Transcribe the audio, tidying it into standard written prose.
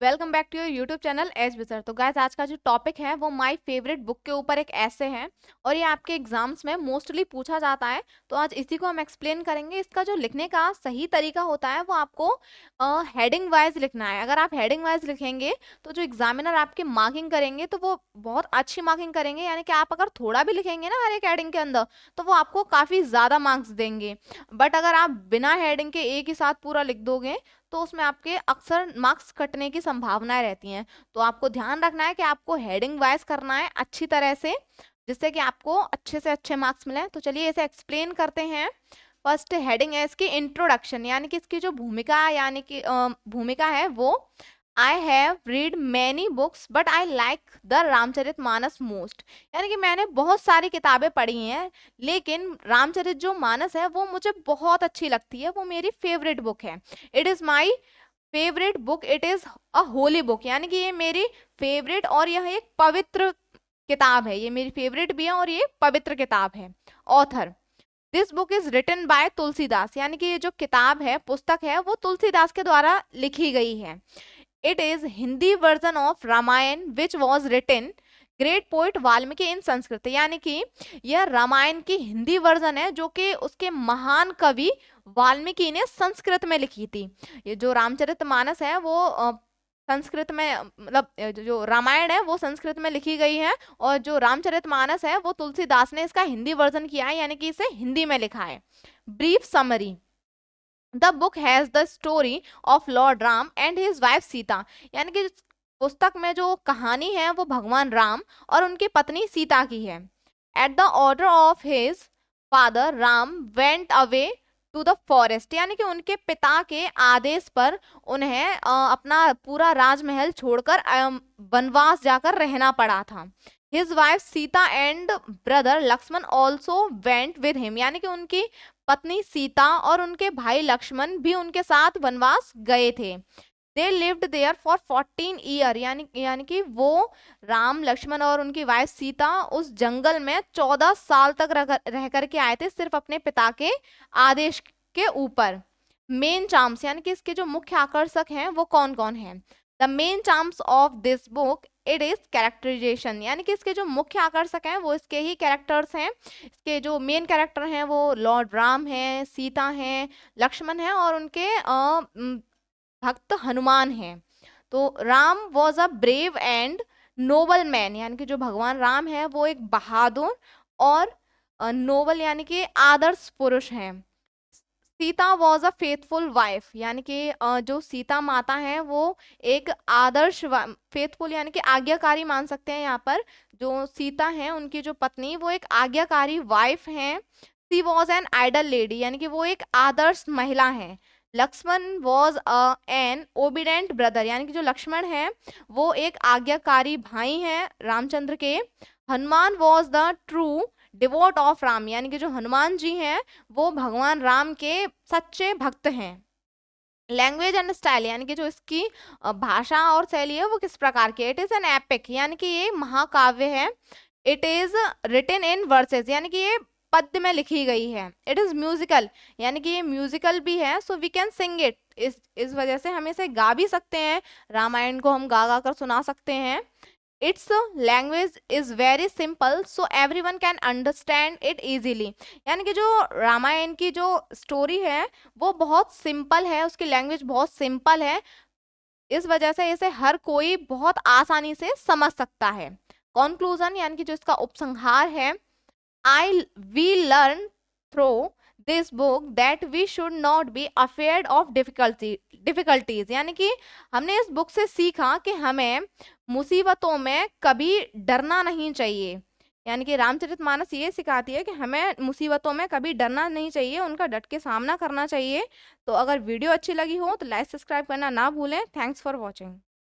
Welcome back to your YouTube channel S B sir. तो guys आज का जो टॉपिक है वो माय फेवरेट बुक के ऊपर एक ऐसे है और ये आपके एग्जाम्स में मोस्टली पूछा जाता है। तो आज इसी को हम एक्सप्लेन करेंगे। इसका जो लिखने का सही तरीका होता है वो आपको हेडिंग वाइज लिखना है। अगर आप हेडिंग वाइज लिखेंगे तो जो एग्जामिनर आपके मार्किंग करेंगे तो वो बहुत अच्छी मार्किंग करेंगे। यानी कि आप अगर थोड़ा भी लिखेंगे ना हर एक हेडिंग के अंदर तो वो आपको काफी ज्यादा मार्क्स देंगे। बट अगर आप बिना हेडिंग के एक ही साथ पूरा लिख दोगे तो उसमें आपके अक्सर मार्क्स कटने की संभावनाएं रहती हैं। तो आपको ध्यान रखना है कि आपको हेडिंग वाइज करना है अच्छी तरह से, जिससे कि आपको अच्छे से अच्छे मार्क्स मिले। तो चलिए इसे एक्सप्लेन करते हैं। फर्स्ट हेडिंग है इसकी इंट्रोडक्शन, यानी कि इसकी जो भूमिका यानी कि भूमिका है वो I have read many books but I like the Ramcharitmanas most. यानी कि मैंने बहुत सारी किताबें पढ़ी हैं लेकिन रामचरित जो मानस है वो मुझे बहुत अच्छी लगती है, वो मेरी फेवरेट बुक है। It is my favourite book, it is a Holi book. यानी कि ये मेरी फेवरेट और यह एक पवित्र किताब है। ये मेरी फेवरेट भी है और ये पवित्र किताब है। Author, this book is written by Tulsidas. यानी कि ये जो किताब है, पुस्तक है, वो तुलसीदास के द्वारा लिखी गई है। It is Hindi version of Ramayan which was written great poet Valmiki in Sanskrit. यानी कि यह रामायण की हिंदी वर्जन है जो कि उसके महान कवि वाल्मीकि ने संस्कृत में लिखी थी। ये जो रामचरितमानस है वो संस्कृत में, मतलब जो रामायण है वो संस्कृत में लिखी गई है और जो रामचरितमानस है वो तुलसीदास ने इसका हिंदी वर्जन किया है, यानी कि इसे हिंदी में लिखा है। Brief summary, the book has the story of Lord Ram and his wife Sita. यानी कि पुस्तक में जो कहानी है वो भगवान राम और उनकी पत्नी सीता की है। At the order of his father Ram went away to the forest. यानी कि उनके पिता के आदेश पर उन्हें अपना पूरा राजमहल छोड़कर वनवास जाकर रहना पड़ा था। His wife Sita and brother Lakshman also went with him. यानी कि उनकी पत्नी सीता और उनके भाई लक्ष्मण भी उनके साथ वनवास गए थे। They lived there for 14 year. यानी कि वो राम लक्ष्मण और उनकी वाइफ सीता उस जंगल में 14 साल तक रह करके आए थे, सिर्फ अपने पिता के आदेश के ऊपर। मेन चार्म्स, यानी कि इसके जो मुख्य आकर्षक हैं वो कौन कौन हैं। The main charms of this book it is characterisation. यानी कि इसके जो मुख्य आकर्षक हैं वो इसके ही कैरेक्टर्स हैं। इसके जो मेन कैरेक्टर हैं वो लॉर्ड राम हैं, सीता हैं, लक्ष्मण हैं और उनके भक्त हनुमान हैं। तो Ram was a brave and noble man. यानी कि जो भगवान राम है वो एक बहादुर और नोबल यानी कि आदर्श पुरुष हैं। Sita was a faithful wife. यानी कि जो सीता माता है वो एक आदर्श, फेथफुल यानी कि आज्ञाकारी मान सकते हैं। यहाँ पर जो सीता है उनकी जो पत्नी वो एक आज्ञाकारी वाइफ है। She was an ideal lady. यानी कि वो एक आदर्श महिला है। Lakshman was an obedient brother. यानी कि जो लक्ष्मण है वो एक आज्ञाकारी भाई हैं रामचंद्र के। Hanuman was the true devote of Ram. यानी कि जो हनुमान जी हैं वो भगवान राम के सच्चे भक्त हैं। लैंग्वेज एंड स्टाइल, यानी कि जो इसकी भाषा और शैली है वो किस प्रकार की है। इट इज एन एपिक, यानी कि ये महाकाव्य है। It is written in verses, यानी कि ये पद्य में लिखी गई है। इट इज म्यूजिकल, यानी कि ये म्यूजिकल भी है। So we can sing it, इस वजह से हम इसे गा भी सकते हैं। रामायण को हम गा गा कर सुना सकते हैं। It's language is very simple so everyone can understand it easily. यानी कि जो रामायण की जो स्टोरी है वो बहुत सिंपल है, उसकी लैंग्वेज बहुत सिंपल है, इस वजह से इसे हर कोई बहुत आसानी से समझ सकता है। कंक्लूजन, यानी कि जो इसका उपसंहार है, we learn through this book that we should not be afraid of difficulties. यानी कि हमने इस बुक से सीखा कि हमें मुसीबतों में कभी डरना नहीं चाहिए। यानी कि रामचरितमानस ये सिखाती है कि हमें मुसीबतों में कभी डरना नहीं चाहिए, उनका डट के सामना करना चाहिए। तो अगर वीडियो अच्छी लगी हो तो लाइक सब्सक्राइब करना ना भूलें। Thanks for watching.